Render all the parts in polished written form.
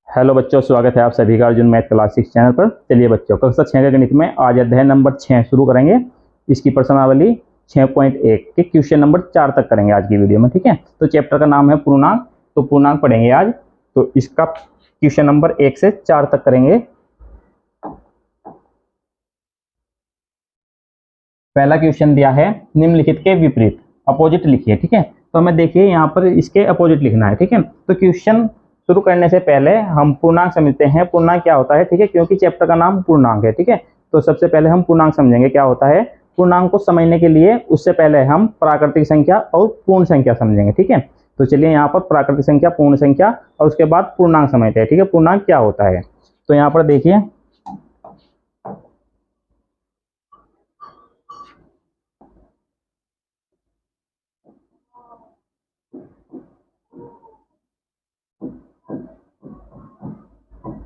Hello बच्चों, स्वागत है आप सभी का अर्जुन मैथ क्लासिक्स चैनल पर। चलिए बच्चों, कक्षा 6 के गणित में आज अध्याय नंबर 6 शुरू करेंगे। इसकी प्रश्नावली 6.1 के क्वेश्चन नंबर 4 तक करेंगे आज की वीडियो में। ठीक है, तो चैप्टर का नाम है पूर्णांक, तो पूर्णांक पढ़ेंगे आज। तो इसका क्वेश्चन नंबर 1 से 4 तक करेंगे। पहला क्वेश्चन दिया है निम्नलिखित के विपरीत अपोजिट लिखिए। ठीक है, तो हमें देखिए यहाँ पर इसके अपोजिट लिखना है। ठीक है, तो क्वेश्चन शुरू करने से पहले हम पूर्णांक समझते हैं। पूर्णांक क्या होता है, ठीक है, क्योंकि चैप्टर का नाम पूर्णांक है। ठीक है, तो सबसे पहले हम पूर्णांक समझेंगे क्या होता है। पूर्णांक को समझने के लिए उससे पहले हम प्राकृतिक संख्या और पूर्ण संख्या समझेंगे। ठीक है, तो चलिए यहाँ पर प्राकृतिक संख्या, पूर्ण संख्या और उसके बाद पूर्णांक समझते हैं। ठीक है, पूर्णांक क्या होता है, तो यहाँ पर देखिए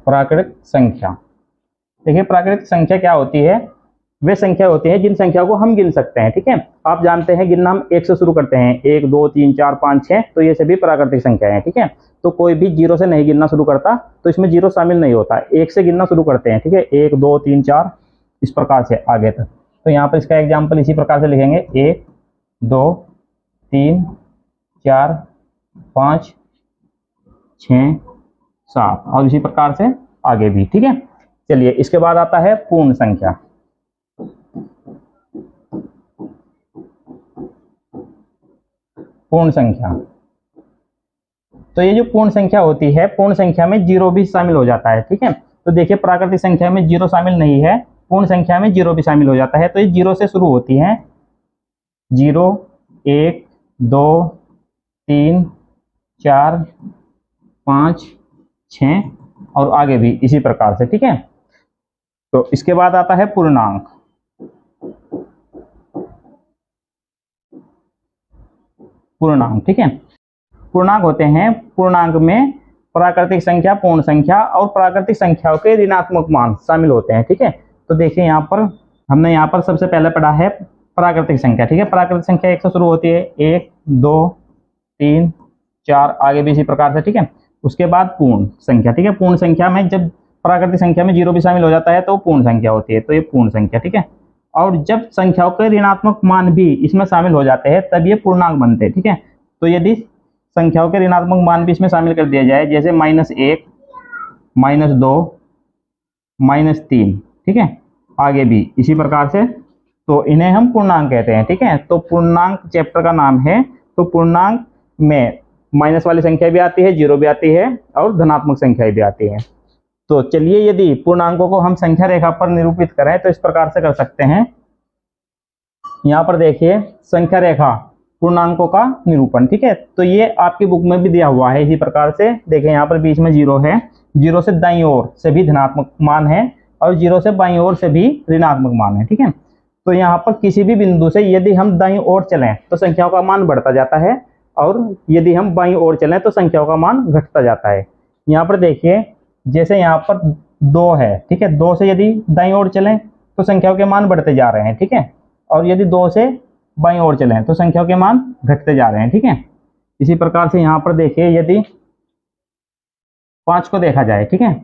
प्राकृतिक संख्या। देखिए प्राकृतिक संख्या क्या होती है, वे संख्या होती है जिन संख्या को हम गिन सकते हैं। ठीक है, आप जानते हैं गिनना हम 1 से शुरू करते हैं, 1 2 3 4 5 6, तो ये सभी प्राकृतिक संख्या है। ठीक है, तो कोई भी जीरो से नहीं गिनना शुरू करता, तो इसमें जीरो शामिल नहीं होता, 1 से गिनना शुरू करते हैं। ठीक है, 1 2 3 4 इस प्रकार से आगे तक। तो यहाँ पर इसका एग्जाम्पल इसी प्रकार से लिखेंगे, 1 2 3 4 5 6 7 और इसी प्रकार से आगे भी। ठीक है, चलिए इसके बाद आता है पूर्ण संख्या। पूर्ण संख्या, तो ये जो पूर्ण संख्या होती है, पूर्ण संख्या में जीरो भी शामिल हो जाता है। ठीक है, तो देखिए प्राकृतिक संख्या में जीरो शामिल नहीं है, पूर्ण संख्या में जीरो भी शामिल हो जाता है। तो ये जीरो से शुरू होती है, 0 1 2 3 4 5 6 और आगे भी इसी प्रकार से। ठीक है, तो इसके बाद आता है पूर्णांक। पूर्णांक, ठीक है, पूर्णांक होते हैं, पूर्णांक में प्राकृतिक संख्या, पूर्ण संख्या और प्राकृतिक संख्याओं के ऋणात्मक मान शामिल होते हैं। ठीक है, तो देखिए यहाँ पर हमने यहाँ पर सबसे पहले पढ़ा है प्राकृतिक संख्या। ठीक है, प्राकृतिक संख्या 1 से शुरू होती है, 1 2 3 4 आगे भी इसी प्रकार से। ठीक है, उसके बाद पूर्ण संख्या। ठीक है, पूर्ण संख्या में जब प्राकृतिक संख्या में जीरो भी शामिल हो जाता है तो पूर्ण संख्या होती है, तो ये पूर्ण संख्या। ठीक है, और जब संख्याओं के ऋणात्मक मान भी इसमें शामिल हो जाते हैं तब ये पूर्णांक बनते हैं। ठीक है, तो यदि संख्याओं के ऋणात्मक मान भी इसमें शामिल कर दिया जाए, जैसे -1 -2 -3, ठीक है, आगे भी इसी प्रकार से, तो इन्हें हम पूर्णांक कहते हैं। ठीक है, तो पूर्णांक चैप्टर का नाम है। तो पूर्णांक में माइनस वाली संख्या भी आती है, जीरो भी आती है और धनात्मक संख्या भी आती है। तो चलिए यदि पूर्णांकों को हम संख्या रेखा पर निरूपित करें तो इस प्रकार से कर सकते हैं। यहाँ पर देखिए संख्या रेखा पूर्णांकों का निरूपण। ठीक है, तो ये आपकी बुक में भी दिया हुआ है इसी प्रकार से। देखिए यहाँ पर बीच में जीरो है, जीरो से दाईं ओर से भी धनात्मक मान है और जीरो से बाईं ओर से भी ऋणात्मक मान है। ठीक है, तो यहाँ पर किसी भी बिंदु से यदि हम दाईं ओर चलें तो संख्याओं का मान बढ़ता जाता है और यदि हम बाईं ओर चलें तो संख्याओं का मान घटता जाता है। यहाँ पर देखिए जैसे यहाँ पर 2 है, ठीक है, 2 से यदि दाईं ओर चलें तो संख्याओं के मान बढ़ते जा रहे हैं। ठीक है, और यदि 2 से बाईं ओर चलें तो संख्याओं के मान घटते जा रहे हैं। ठीक है, इसी प्रकार से यहाँ पर देखिए यदि 5 को देखा जाए, ठीक है,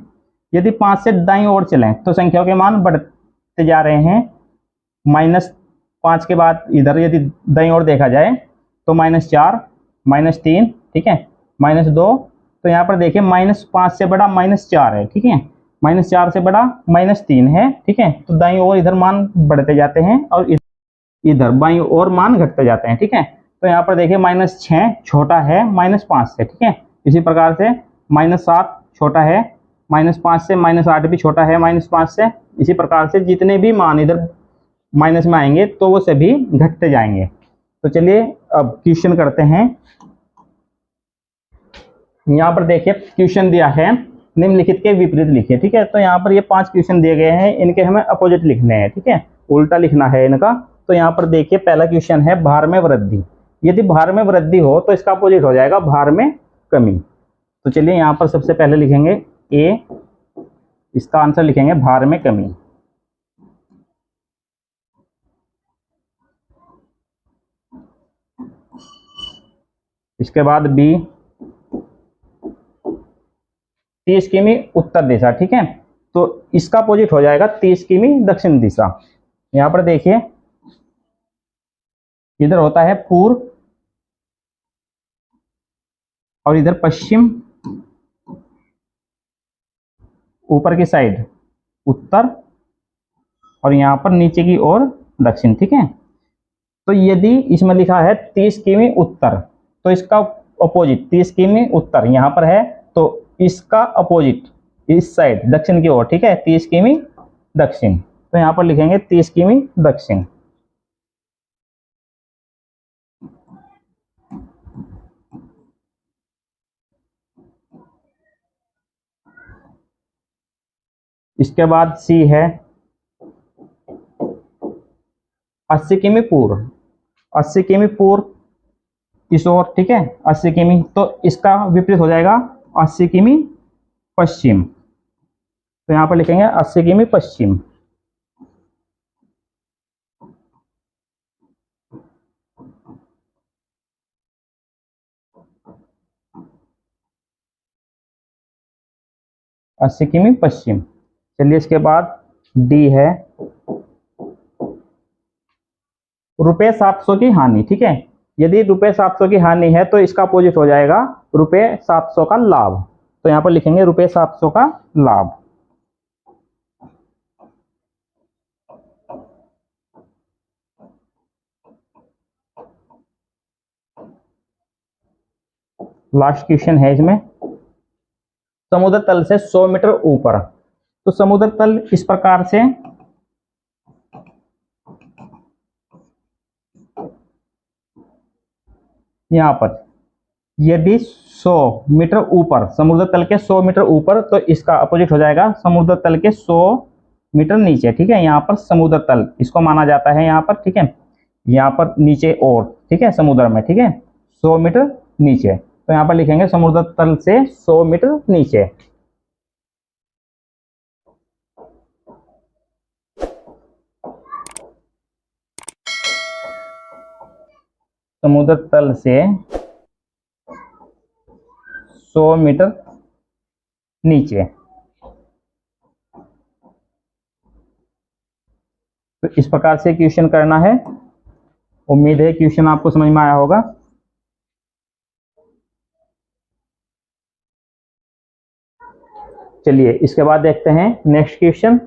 यदि 5 से दाईं ओर चलें तो संख्याओं के मान बढ़ते जा रहे हैं। -5 के बाद इधर यदि दाईं ओर देखा जाए तो -4 -3, ठीक है, -2, तो यहाँ पर देखिए -5 से बड़ा -4 है। ठीक है, -4 से बड़ा -3 है। ठीक है, तो दाईं ओर इधर मान बढ़ते जाते हैं और इधर बाईं ओर मान घटते जाते हैं। ठीक है, तो यहाँ पर देखिए -6 छोटा है -5 से। ठीक है, इसी प्रकार से -7 छोटा है -5 से, -8 भी छोटा है -5 से। इसी प्रकार से जितने भी मान इधर माइनस में आएंगे तो वो सभी घटते जाएंगे। तो चलिए अब क्वेश्चन करते हैं। यहाँ पर देखिए क्वेश्चन दिया है निम्नलिखित के विपरीत लिखिए। ठीक है, तो यहाँ पर ये 5 क्वेश्चन दिए गए हैं, इनके हमें अपोजिट लिखने हैं। ठीक है, उल्टा लिखना है इनका। तो यहाँ पर देखिए पहला क्वेश्चन है भार में वृद्धि। यदि भार में वृद्धि हो तो इसका अपोजिट हो जाएगा भार में कमी। तो चलिए यहाँ पर सबसे पहले लिखेंगे ए, इसका आंसर लिखेंगे भार में कमी। इसके बाद बी, 30 किमी उत्तर दिशा, ठीक है। तो इसका अपोजिट हो जाएगा 30 किमी दक्षिण दिशा। यहां पर देखिए इधर होता है पूर्व और इधर पश्चिम, ऊपर की साइड उत्तर और यहां पर नीचे की ओर दक्षिण, ठीक है। तो यदि इसमें लिखा है 30 किमी उत्तर, तो इसका अपोजिट 30 किमी उत्तर यहां पर है, तो इसका अपोजिट इस साइड दक्षिण की ओर, ठीक है, 30 किमी दक्षिण। तो यहां पर लिखेंगे 30 किमी दक्षिण। इसके बाद सी है 80 किमी पूर्व, 80 किमी पूर्व इस ओर, ठीक है, 80 किमी। तो इसका विपरीत हो जाएगा 80 किमी पश्चिम। तो यहां पर लिखेंगे 80 किमी पश्चिम। अस्सी किमी पश्चिम। चलिए इसके बाद डी है रुपए 700 की हानि, ठीक है। यदि रुपए 700 की हानि है तो इसका अपोजिट हो जाएगा रुपए 700 का लाभ। तो यहां पर लिखेंगे रुपए 700 का लाभ। लास्ट क्वेश्चन है इसमें, समुद्र तल से 100 मीटर ऊपर। तो समुद्र तल इस प्रकार से यहां पर यदि 100 मीटर ऊपर, समुद्र तल के 100 मीटर ऊपर, तो इसका अपोजिट हो जाएगा समुद्र तल के 100 मीटर नीचे, ठीक है। यहाँ पर समुद्र तल इसको माना जाता है यहाँ पर, ठीक है, यहाँ पर नीचे और, ठीक है, समुद्र में, ठीक है, 100 मीटर नीचे। तो यहाँ पर लिखेंगे समुद्र तल से 100 मीटर नीचे। समुद्र तल से 100 मीटर नीचे। तो इस प्रकार से क्वेश्चन करना है। उम्मीद है क्वेश्चन आपको समझ में आया होगा। चलिए इसके बाद देखते हैं नेक्स्ट क्वेश्चन।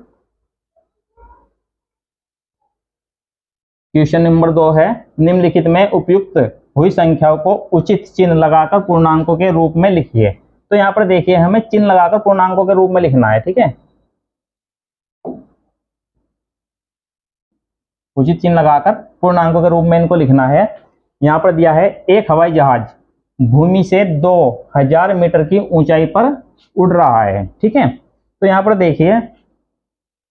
क्वेश्चन नंबर 2 है, निम्नलिखित में उपयुक्त हुई संख्याओं को उचित चिन्ह लगाकर पूर्णांकों के रूप में लिखिए। तो यहाँ पर देखिए हमें चिन्ह लगाकर पूर्णांकों के रूप में लिखना है, ठीक है। उचित चिन्ह लगाकर पूर्णांकों के रूप में इनको लिखना है। यहाँ पर दिया है एक हवाई जहाज भूमि से 2000 मीटर की ऊंचाई पर उड़ रहा है, ठीक है। तो यहाँ पर देखिए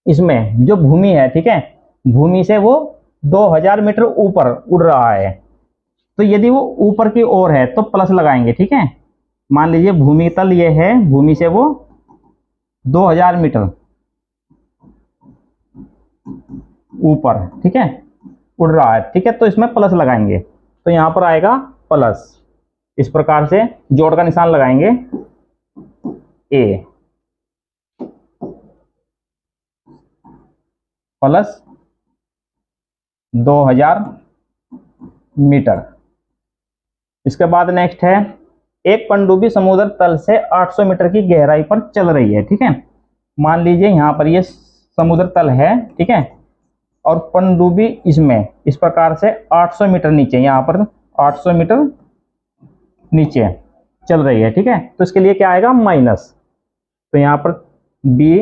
इसमें जो भूमि है, ठीक है, भूमि से वो 2000 मीटर ऊपर उड़ रहा है। तो यदि वो ऊपर की ओर है तो प्लस लगाएंगे, ठीक है। मान लीजिए भूमि तल ये है, भूमि से वो 2000 मीटर ऊपर, ठीक है, उड़ रहा है, ठीक है। तो इसमें प्लस लगाएंगे, तो यहां पर आएगा प्लस। इस प्रकार से जोड़ का निशान लगाएंगे, ए प्लस 2000 मीटर। इसके बाद नेक्स्ट है, एक पनडुब्बी समुद्र तल से 800 मीटर की गहराई पर चल रही है, ठीक है। मान लीजिए यहाँ पर ये समुद्र तल है, ठीक है, और पनडुब्बी इसमें इस प्रकार से 800 मीटर नीचे, यहाँ पर 800 मीटर नीचे चल रही है, ठीक है। तो इसके लिए क्या आएगा, माइनस। तो यहाँ पर बी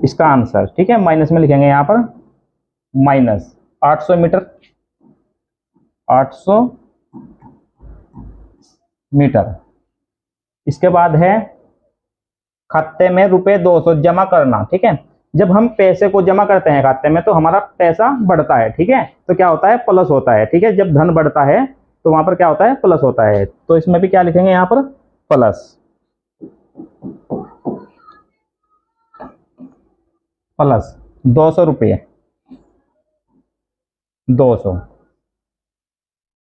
इसका आंसर, ठीक है, माइनस में लिखेंगे यहाँ पर माइनस 800 मीटर, 800 मीटर। इसके बाद है खाते में रुपए 200 जमा करना, ठीक है। जब हम पैसे को जमा करते हैं खाते में तो हमारा पैसा बढ़ता है, ठीक है। तो क्या होता है, प्लस होता है, ठीक है। जब धन बढ़ता है तो वहां पर क्या होता है, प्लस होता है। तो इसमें भी क्या लिखेंगे यहाँ पर, प्लस, प्लस 200 रुपये, 200।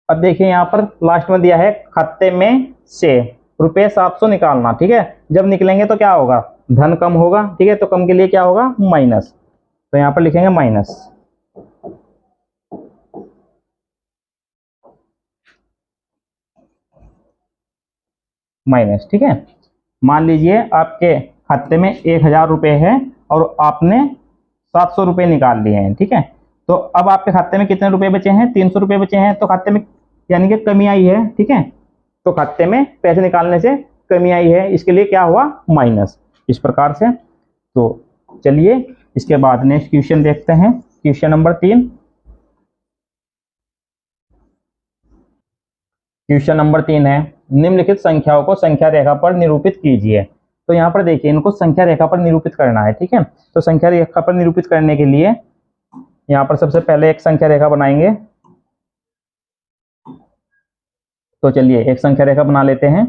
अब देखिए यहाँ पर लास्ट में दिया है खाते में से, रुपये 700 निकालना, ठीक है। जब निकलेंगे तो क्या होगा, धन कम होगा, ठीक है। तो कम के लिए क्या होगा, माइनस। तो यहाँ पर लिखेंगे माइनस। माइनस, ठीक है। मान लीजिए आपके खाते में 1000 रुपये है और आपने 700 रुपये निकाल लिए हैं, ठीक है। तो अब आपके खाते में कितने रुपए बचे हैं, 300 रुपये बचे हैं। तो खाते में यानी कि कमी आई है, ठीक है। तो खाते में पैसे निकालने से कमी आई है, इसके लिए क्या हुआ, माइनस, इस प्रकार से। तो चलिए इसके बाद नेक्स्ट क्वेश्चन देखते हैं, क्वेश्चन नंबर 3। क्वेश्चन नंबर 3 है, निम्नलिखित संख्याओं को संख्या रेखा पर निरूपित कीजिए। तो यहाँ पर देखिए, इनको संख्या रेखा पर निरूपित करना है, ठीक है। तो संख्या रेखा पर निरूपित करने के लिए यहाँ पर सबसे पहले एक संख्या रेखा बनाएंगे। तो चलिए एक संख्या रेखा बना लेते हैं।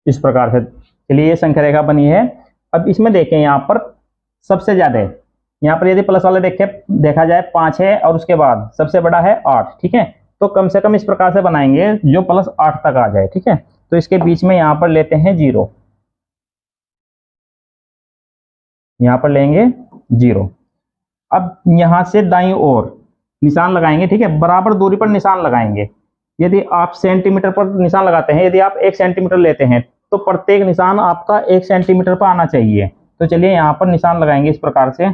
इस प्रकार से चलिए ये संख्या रेखा बनी है। अब इसमें देखें, यहाँ पर सबसे ज्यादा, यहाँ पर यदि प्लस वाले देखा जाए 5 है और उसके बाद सबसे बड़ा है 8, ठीक है। तो कम से कम इस प्रकार से बनाएंगे जो प्लस 8 तक आ जाए, ठीक है। तो इसके बीच में यहाँ पर लेते हैं 0, यहाँ पर लेंगे 0। अब यहाँ से दाईं ओर निशान लगाएंगे, ठीक है। बराबर दूरी पर निशान लगाएंगे। यदि आप सेंटीमीटर पर निशान लगाते हैं, यदि आप 1 सेंटीमीटर लेते हैं तो प्रत्येक निशान आपका 1 सेंटीमीटर पर आना चाहिए। तो चलिए यहाँ पर निशान लगाएंगे इस प्रकार से।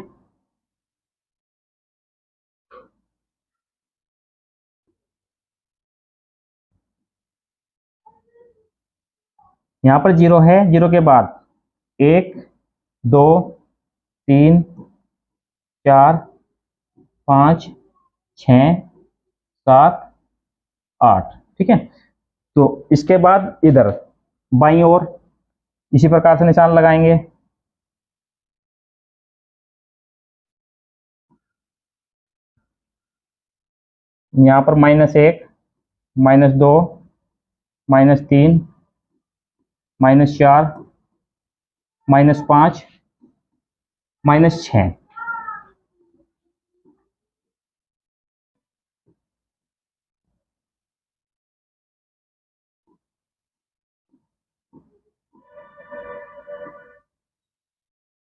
यहाँ पर 0 है, 0 के बाद 1 2 3 4 5 6 7 8, ठीक है। तो इसके बाद इधर बाईं ओर इसी प्रकार से निशान लगाएंगे। यहाँ पर -1 -2 -3 -4 -5 -6।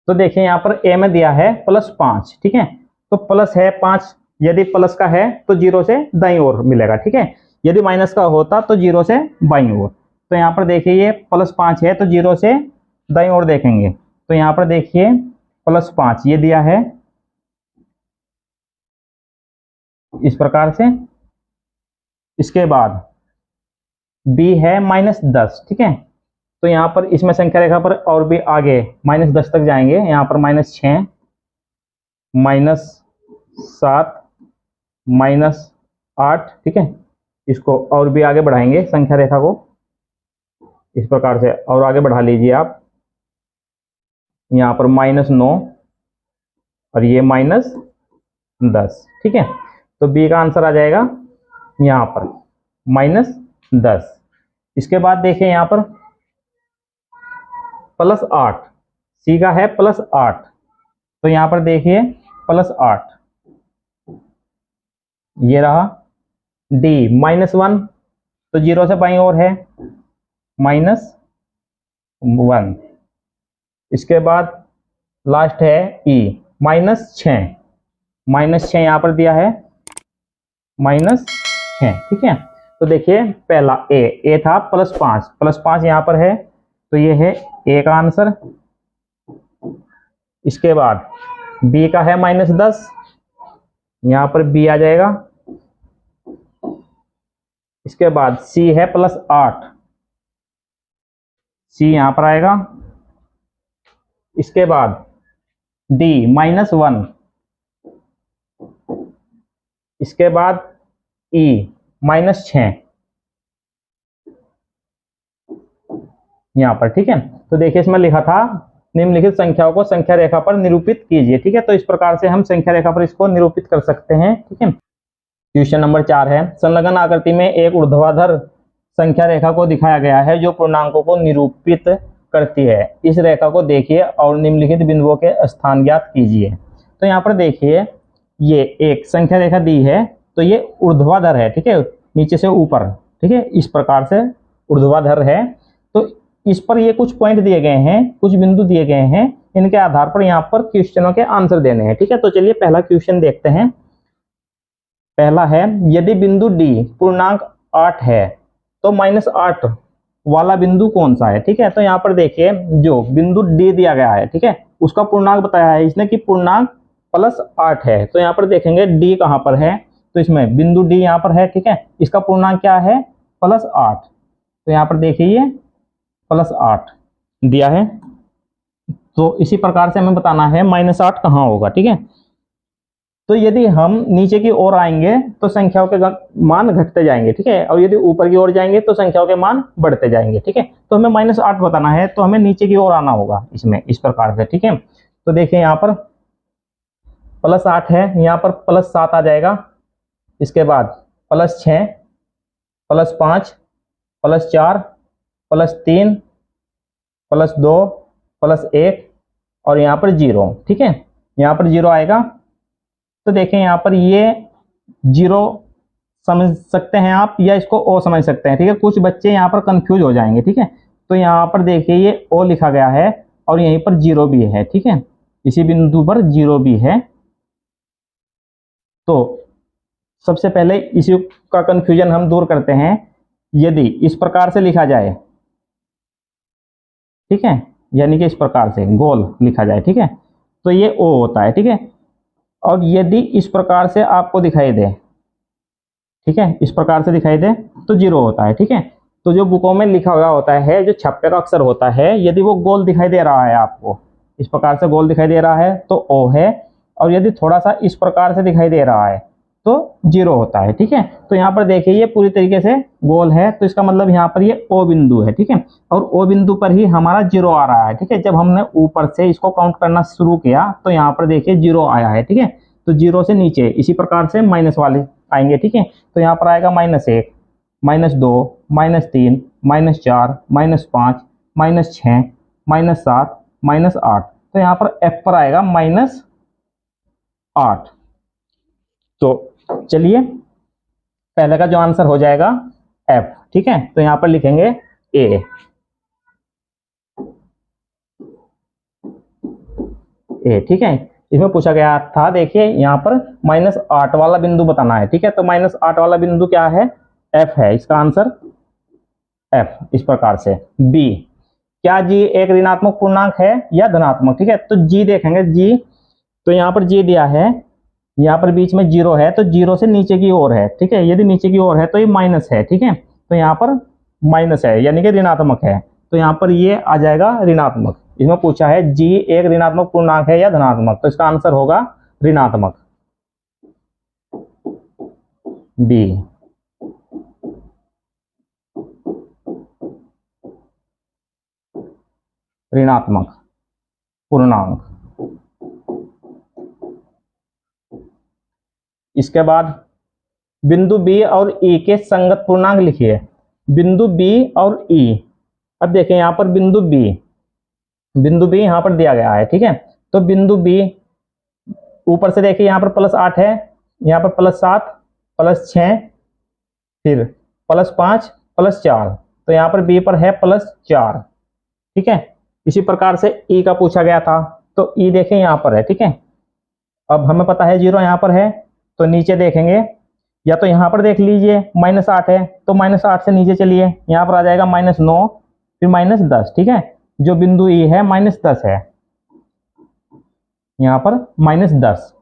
तो देखिए यहाँ पर ए में दिया है +5, ठीक है। तो प्लस है 5, यदि प्लस का है तो 0 से दाईं ओर मिलेगा, ठीक है। यदि माइनस का होता तो 0 से बाईं ओर। तो यहाँ पर देखिए ये +5 है तो 0 से दाईं ओर देखेंगे। तो यहाँ पर देखिए +5 ये दिया है इस प्रकार से। इसके बाद b है -10, ठीक है। तो यहाँ पर इसमें संख्या रेखा पर और भी आगे -10 तक जाएंगे। यहाँ पर -6 -7 -8, ठीक है। इसको और भी आगे बढ़ाएंगे संख्या रेखा को इस प्रकार से, और आगे बढ़ा लीजिए आप। यहाँ पर -9 और ये -10, ठीक है। तो बी का आंसर आ जाएगा यहाँ पर -10। इसके बाद देखिए यहाँ पर +8, सी का है +8। तो यहाँ पर देखिए +8 ये रहा। डी -1 तो 0 से बाईं ओर है -1। इसके बाद लास्ट है ई -6, -6 यहाँ पर दिया है -6, ठीक है। तो देखिए पहला ए था +5 यहाँ पर है, तो ये है ए का आंसर। इसके बाद बी का है -10, यहाँ पर बी आ जाएगा। इसके बाद सी है +8, सी यहाँ पर आएगा। इसके बाद डी -1, इसके बाद ई -6 यहाँ पर, ठीक है। तो देखिए इसमें लिखा था निम्नलिखित संख्याओं को संख्या रेखा पर निरूपित कीजिए, ठीक है। तो इस प्रकार से हम संख्या रेखा पर इसको निरूपित कर सकते हैं, ठीक है। क्वेश्चन नंबर 4 है, संलग्न आकृति में एक ऊर्ध्वाधर संख्या रेखा को दिखाया गया है जो पूर्णांकों को निरूपित करती है। इस रेखा को देखिए और निम्नलिखित बिंदुओं के स्थान ज्ञात कीजिए। तो यहाँ पर देखिए ये एक संख्या रेखा दी है, तो ये ऊर्ध्वाधर है, ठीक है, नीचे से ऊपर, ठीक है, इस प्रकार से ऊर्ध्वाधर है। तो इस पर ये कुछ पॉइंट दिए गए हैं, कुछ बिंदु दिए गए हैं, इनके आधार पर यहाँ पर क्वेश्चनों के आंसर देने हैं, ठीक है। तो चलिए पहला क्वेश्चन देखते हैं। पहला है, यदि बिंदु डी पूर्णांक 8 है तो -8 वाला बिंदु कौन सा है, ठीक है। तो यहाँ पर देखिए जो बिंदु डी दिया गया है, ठीक है, उसका पूर्णांक बताया है इसने कि पूर्णांक +8 है। तो यहाँ पर देखेंगे डी कहाँ पर है, तो इसमें बिंदु डी यहाँ पर है, ठीक है, इसका पूर्णांक क्या है, +8। तो यहाँ पर देखिए +8 दिया है, तो इसी प्रकार से हमें बताना है -8 कहाँ होगा, ठीक है। तो यदि हम नीचे की ओर आएंगे तो संख्याओं के मान घटते जाएंगे, ठीक है, और यदि ऊपर की ओर जाएंगे तो संख्याओं के मान बढ़ते जाएंगे, ठीक है। तो हमें -8 बताना है, तो हमें नीचे की ओर आना होगा इसमें, इस प्रकार से, ठीक है। तो देखिए यहाँ पर +8 है, यहाँ पर +7 आ जाएगा, इसके बाद +6, +5, +4, +3, +2, +1 और यहाँ पर 0, ठीक है, यहाँ पर 0 आएगा। तो देखें यहाँ पर ये 0 समझ सकते हैं आप या इसको ओ समझ सकते हैं, ठीक है। कुछ बच्चे यहाँ पर कंफ्यूज हो जाएंगे, ठीक है। तो यहाँ पर देखिए ये ओ लिखा गया है और यहीं पर 0 भी है, ठीक है, इसी बिंदु पर 0 भी है। तो सबसे पहले इसी का कंफ्यूजन हम दूर करते हैं। यदि इस प्रकार से लिखा जाए, ठीक है, यानी कि इस प्रकार से गोल लिखा जाए, ठीक है, तो ये ओ होता है, ठीक है। और यदि इस प्रकार से आपको दिखाई दे, ठीक है, इस प्रकार से दिखाई दे तो 0 होता है, ठीक है। तो जो बुकों में लिखा हुआ होता है, जो छप्पे का अक्षर होता है, यदि वो गोल दिखाई दे रहा है आपको, इस प्रकार से गोल दिखाई दे रहा है तो ओ है, और यदि थोड़ा सा इस प्रकार से दिखाई दे रहा है तो 0 होता है, ठीक है। तो यहाँ पर देखिए ये पूरी तरीके से गोल है, तो इसका मतलब यहाँ पर ये ओ बिंदु है, ठीक है, और ओ बिंदु पर ही हमारा 0 आ रहा है, ठीक है। जब हमने ऊपर से इसको काउंट करना शुरू किया तो यहाँ पर देखिए 0 आया है, ठीक है। तो 0 से नीचे इसी प्रकार से माइनस वाले आएंगे, ठीक है। तो यहाँ पर आएगा -1, -2, -3, -4, -5, -6, -7, -8। तो यहाँ पर F पर आएगा -8। तो चलिए पहले का जो आंसर हो जाएगा F, ठीक है। तो यहाँ पर लिखेंगे A, ठीक है। इसमें पूछा गया था, देखिए यहाँ पर -8 वाला बिंदु बताना है, ठीक है। तो -8 वाला बिंदु क्या है, F है, इसका आंसर F। इस प्रकार से B, क्या G एक ऋणात्मक पूर्णांक है या धनात्मक, ठीक है। तो G देखेंगे, G, तो यहाँ पर G दिया है, यहाँ पर बीच में 0 है, तो 0 से नीचे की ओर है, ठीक है। यदि नीचे की ओर है तो ये माइनस है, ठीक है। तो यहाँ पर माइनस है यानी कि ऋणात्मक है, तो यहाँ पर ये आ जाएगा ऋणात्मक। इसमें पूछा है G एक ऋणात्मक पूर्णांक है या धनात्मक, तो इसका आंसर होगा ऋणात्मक, B। ऋणात्मक पूर्णांक। इसके बाद बिंदु B और E के संगत पूर्णांक लिखिए। बिंदु B और E, अब देखें यहाँ पर बिंदु B यहाँ पर दिया गया है, ठीक है। तो बिंदु B ऊपर से देखिए यहाँ पर +8 है, यहाँ पर +7, +6, फिर +5, +4, तो यहाँ पर B पर है +4, ठीक है। इसी प्रकार से E का पूछा गया था, तो E देखें यहाँ पर है, ठीक है। अब हमें पता है 0 यहाँ पर है, तो नीचे देखेंगे, या तो यहाँ पर देख लीजिए -8 है, तो -8 से नीचे चलिए, यहाँ पर आ जाएगा -9, फिर -10, ठीक है। जो बिंदु E है -10 है, यहाँ पर -10,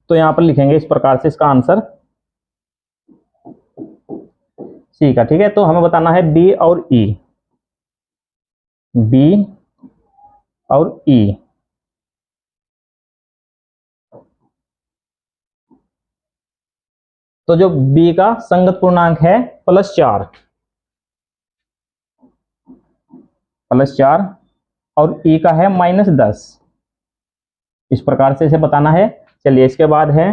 तो यहाँ पर लिखेंगे इस प्रकार से, इसका आंसर C का, ठीक है। तो हमें बताना है B और E, B और E। तो जो B का संगत पूर्णांक है +4 और E का है -10, इस प्रकार से इसे बताना है। चलिए इसके बाद है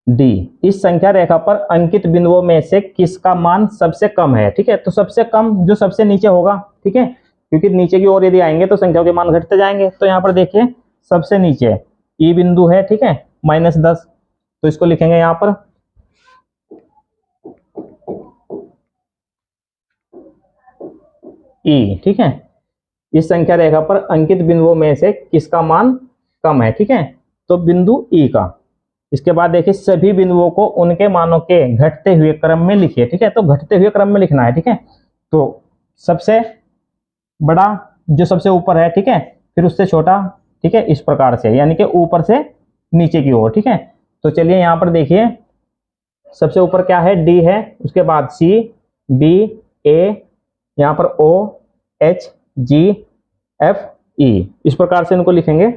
डी। इस संख्या रेखा पर अंकित बिंदुओं में से किसका मान सबसे कम है? ठीक है, तो सबसे कम जो सबसे नीचे होगा, ठीक है, क्योंकि नीचे की ओर यदि आएंगे तो संख्याओं के मान घटते जाएंगे। तो यहाँ पर देखिए सबसे नीचे ई बिंदु है, ठीक है, -10, तो इसको लिखेंगे यहाँ पर ई। ठीक है, इस संख्या रेखा पर अंकित बिंदुओं में से किसका मान कम है? ठीक है, तो बिंदु ई का। इसके बाद देखिए सभी बिंदुओं को उनके मानों के घटते हुए क्रम में लिखिए। ठीक है, तो घटते हुए क्रम में लिखना है। ठीक है, तो सबसे बड़ा जो सबसे ऊपर है, ठीक है, फिर उससे छोटा, ठीक है, इस प्रकार से, यानी कि ऊपर से नीचे की ओर। ठीक है, तो चलिए यहाँ पर देखिए सबसे ऊपर क्या है? डी है, उसके बाद सी, बी, ए, यहाँ पर ओ, एच, जी, एफ, ई, इस प्रकार से इनको लिखेंगे।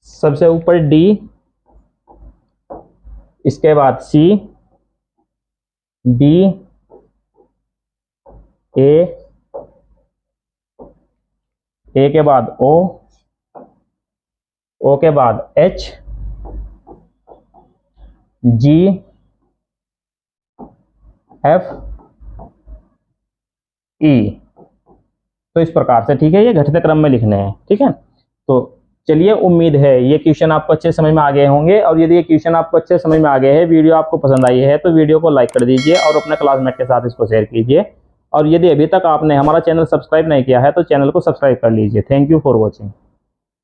सबसे ऊपर डी, इसके बाद सी, बी, ए के बाद ओ के बाद एच, जी, एफ, ई, तो इस प्रकार से। ठीक है, ये घटते क्रम में लिखने हैं। ठीक है, तो चलिए उम्मीद है ये क्वेश्चन आपको अच्छे समझ में आ गए होंगे, और यदि ये क्वेश्चन आपको अच्छे समझ में आ गए हैं, वीडियो आपको पसंद आई है, तो वीडियो को लाइक कर दीजिए और अपने क्लासमेट के साथ इसको शेयर कीजिए। और यदि अभी तक आपने हमारा चैनल सब्सक्राइब नहीं किया है तो चैनल को सब्सक्राइब कर लीजिए। Thank you for watching.